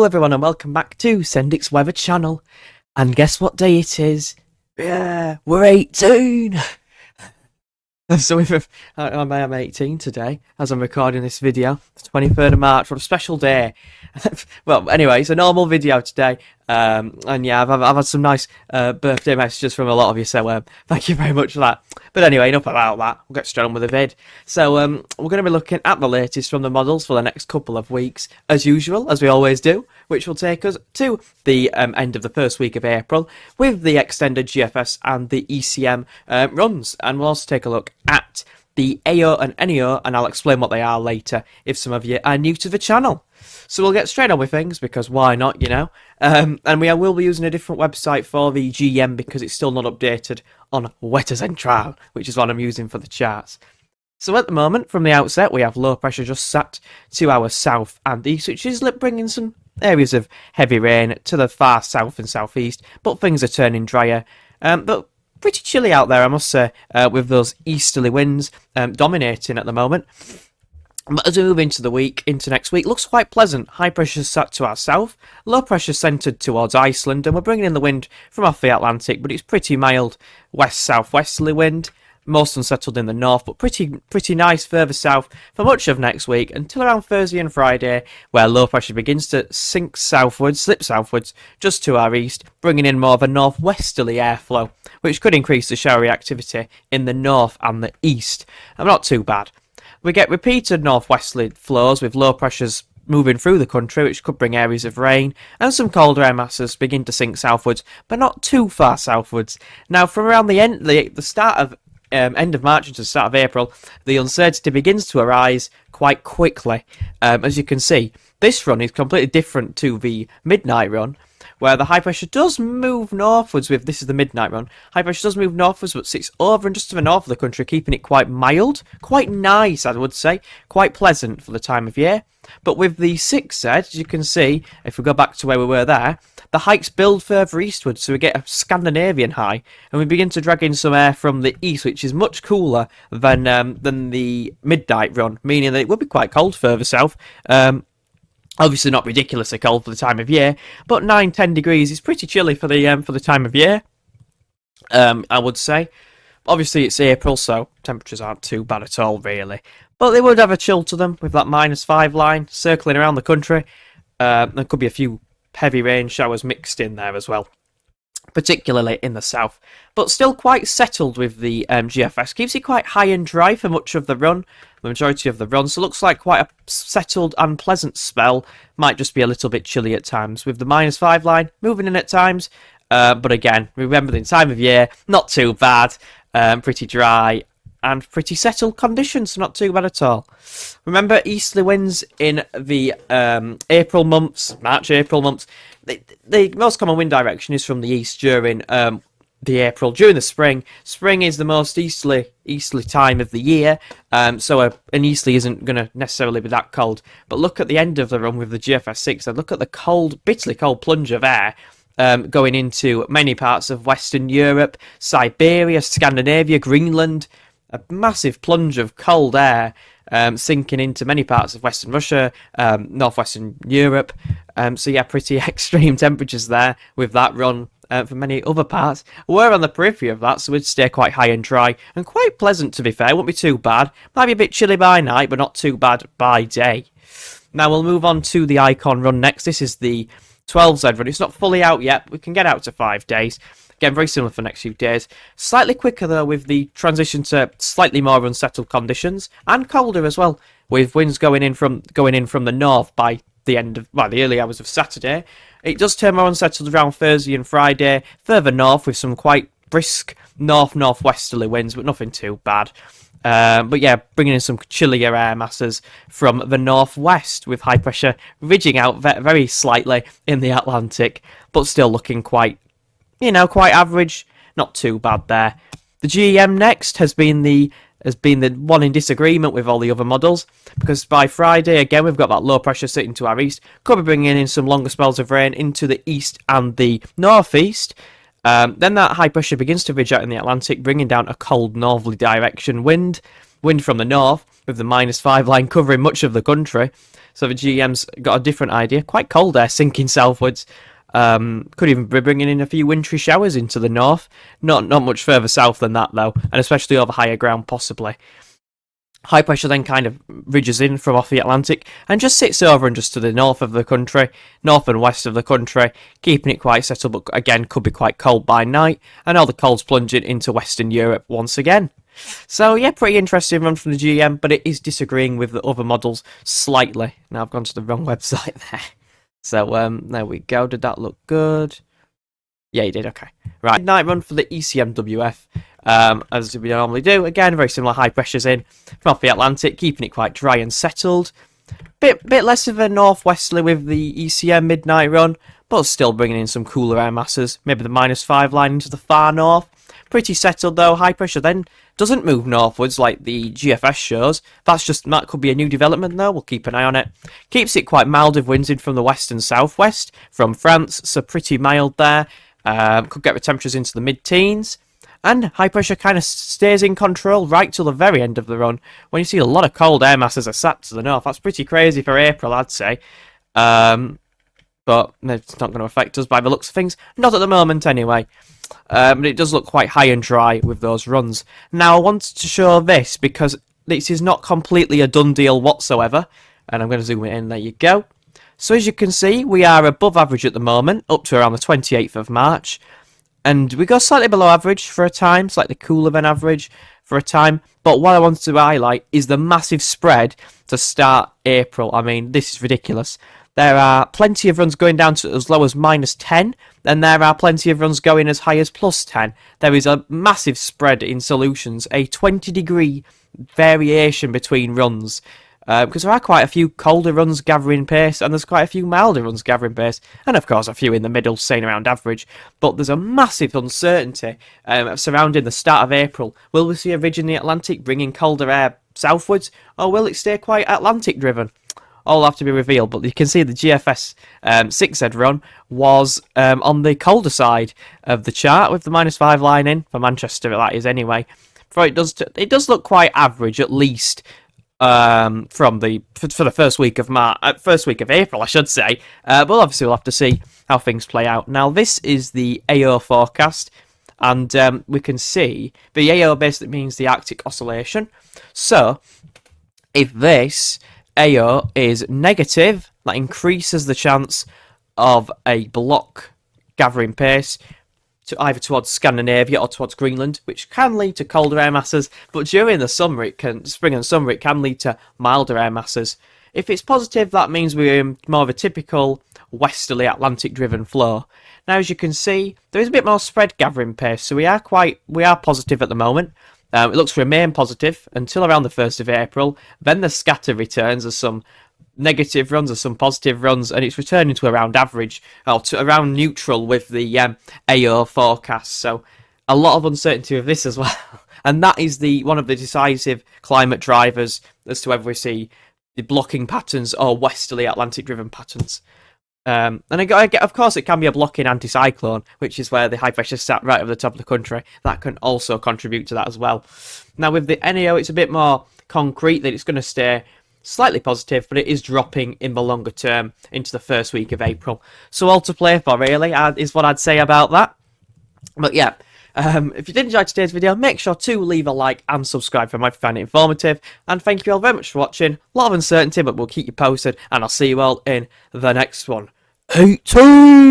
everyone and welcome back to Sendik's Weather Channel. And guess what day it is? Yeah, we're 18! So I'm 18 today, as I'm recording this video, the 23rd of March, what a special day. Well, anyway, it's a normal video today, and yeah, I've had some nice birthday messages from a lot of you, so thank you very much for that. But anyway, enough about that, we'll get straight on with the vid. So we're going to be looking at the latest from the models for the next couple of weeks, as usual, as we always do, which will take us to the end of the first week of April, with the extended GFS and the ECM runs, and we'll also take a look at the AO and NEO, and I'll explain what they are later if some of you are new to the channel. So we'll get straight on with things, because why not, you know? And we will be using a different website for the GM because it's still not updated on Weather Central, which is what I'm using for the charts. So at the moment, from the outset, we have low pressure just sat to our south and east, which is bringing some areas of heavy rain to the far south and southeast, but things are turning drier. But pretty chilly out there, I must say, with those easterly winds dominating at the moment. But as we move into the week, into next week, looks quite pleasant. High pressure sat to our south, low pressure centred towards Iceland, and we're bringing in the wind from off the Atlantic, but it's pretty mild west-southwesterly wind. Most unsettled in the north, but pretty nice further south for much of next week until around Thursday and Friday, where low pressure begins to slip southwards just to our east, bringing in more of a northwesterly airflow, which could increase the showery activity in the north and the east. Not too bad. We get repeated northwesterly flows with low pressures moving through the country, which could bring areas of rain, and some colder air masses begin to sink southwards, but not too far southwards. Now, from around the start of end of March into the start of April, the uncertainty begins to arise quite quickly. As you can see, this run is completely different to the midnight run, where the high pressure does move northwards with, this is the midnight run, high pressure does move northwards but sits over and just to the north of the country, keeping it quite mild, quite nice I would say, quite pleasant for the time of year. But with the 6Z, as you can see, if we go back to where we were there, the heights build further eastward, so we get a Scandinavian high, and we begin to drag in some air from the east, which is much cooler than the midnight run, meaning that it would be quite cold further south. Obviously not ridiculously cold for the time of year, but 9-10 degrees is pretty chilly for the time of year, I would say. Obviously it's April, so temperatures aren't too bad at all, really. But they would have a chill to them with that -5 line circling around the country. There could be a few heavy rain showers mixed in there as well, particularly in the south. But still quite settled with the GFS. Keeps it quite high and dry for much of the run, the majority of the run. So looks like quite a settled and pleasant spell. Might just be a little bit chilly at times with the -5 line moving in at times. But again, remember the time of year, not too bad. Pretty dry and pretty settled conditions, not too bad at all. Remember, easterly winds in the April months, March-April months, the most common wind direction is from the east during during the spring. Spring is the most easterly time of the year, so an easterly isn't going to necessarily be that cold. But look at the end of the run with the GFS 6, and look at the cold, bitterly cold plunge of air going into many parts of Western Europe, Siberia, Scandinavia, Greenland. A massive plunge of cold air sinking into many parts of Western Russia, northwestern Europe. So yeah, pretty extreme temperatures there with that run for many other parts. We're on the periphery of that, so we'd stay quite high and dry and quite pleasant, to be fair. Won't be too bad. Might be a bit chilly by night, but not too bad by day. Now we'll move on to the Icon run next. This is the 12Z run. It's not fully out yet, but we can get out to 5 days. Again, very similar for the next few days. Slightly quicker, though, with the transition to slightly more unsettled conditions, and colder as well, with winds going in from the north by the early hours of Saturday. It does turn more unsettled around Thursday and Friday, further north with some quite brisk northwesterly winds, but nothing too bad. But yeah, bringing in some chillier air masses from the northwest, with high pressure ridging out very slightly in the Atlantic, but still looking quite average, not too bad there. The GEM next has been the one in disagreement with all the other models, because by Friday, again, we've got that low pressure sitting to our east, could be bringing in some longer spells of rain into the east and the northeast. Then that high pressure begins to ridge out in the Atlantic, bringing down a cold northerly direction wind from the north, with the -5 line covering much of the country. So the GM's got a different idea. Quite cold air sinking southwards. Could even be bringing in a few wintry showers into the north. Not much further south than that, though, and especially over higher ground, possibly. High pressure then kind of ridges in from off the Atlantic and just sits over and just to the north of the country, north and west of the country, keeping it quite settled, but again could be quite cold by night, and all the cold's plunging into Western Europe once again. So yeah, pretty interesting run from the GM, but it is disagreeing with the other models slightly. Now I've gone to the wrong website there. So there we go. Did that look good? Yeah, you did. Okay. Right. Night run for the ECMWF. As we normally do. Again, very similar high pressures in from off the Atlantic, keeping it quite dry and settled. Bit less of a northwesterly with the ECM midnight run, but still bringing in some cooler air masses. Maybe the -5 line into the far north. Pretty settled though. High pressure then doesn't move northwards like the GFS shows. That could be a new development though. We'll keep an eye on it. Keeps it quite mild with winds in from the west and southwest from France, so pretty mild there. Could get the temperatures into the mid-teens. And high pressure kind of stays in control right till the very end of the run, when you see a lot of cold air masses are sat to the north. That's pretty crazy for April, I'd say. But it's not going to affect us by the looks of things. Not at the moment, anyway. But it does look quite high and dry with those runs. Now, I wanted to show this because this is not completely a done deal whatsoever. And I'm going to zoom it in. There you go. So as you can see, we are above average at the moment, up to around the 28th of March. And we go slightly below average for a time, slightly cooler than average for a time. But what I wanted to highlight is the massive spread to start April. I mean, this is ridiculous. There are plenty of runs going down to as low as -10, and there are plenty of runs going as high as +10. There is a massive spread in solutions, a 20-degree variation between runs. Because there are quite a few colder runs gathering pace, and there's quite a few milder runs gathering pace, and of course a few in the middle staying around average. But there's a massive uncertainty surrounding the start of April. Will we see a ridge in the Atlantic bringing colder air southwards, or will it stay quite Atlantic driven? All have to be revealed, but you can see the GFS 6Z run was on the colder side of the chart with the -5 line in, for Manchester that is anyway. For it does look quite average, at least. For the first week of April, I should say. But obviously we'll have to see how things play out. Now this is the AO forecast, and we can see the AO basically means the Arctic Oscillation. So if this AO is negative, that increases the chance of a block gathering pace to either towards Scandinavia or towards Greenland, which can lead to colder air masses, but during the summer, spring and summer, it can lead to milder air masses. If it's positive, that means we're in more of a typical westerly Atlantic-driven flow. Now, as you can see, there is a bit more spread gathering pace, so we are positive at the moment. It looks to remain positive until around the 1st of April. Then the scatter returns as some negative runs or some positive runs, and it's returning to around average, or to around neutral with the AO forecast. So a lot of uncertainty with this as well. And that is one of the decisive climate drivers as to whether we see the blocking patterns or westerly Atlantic driven patterns. And of course, it can be a blocking anticyclone, which is where the high pressure sat right over the top of the country. That can also contribute to that as well. Now, with the NAO, it's a bit more concrete that it's going to stay slightly positive, but it is dropping in the longer term into the first week of April. So all to play for, really, is what I'd say about that. But yeah, if you did enjoy today's video, make sure to leave a like and subscribe if you find it informative. And thank you all very much for watching. A lot of uncertainty, but we'll keep you posted, and I'll see you all in the next one. 18!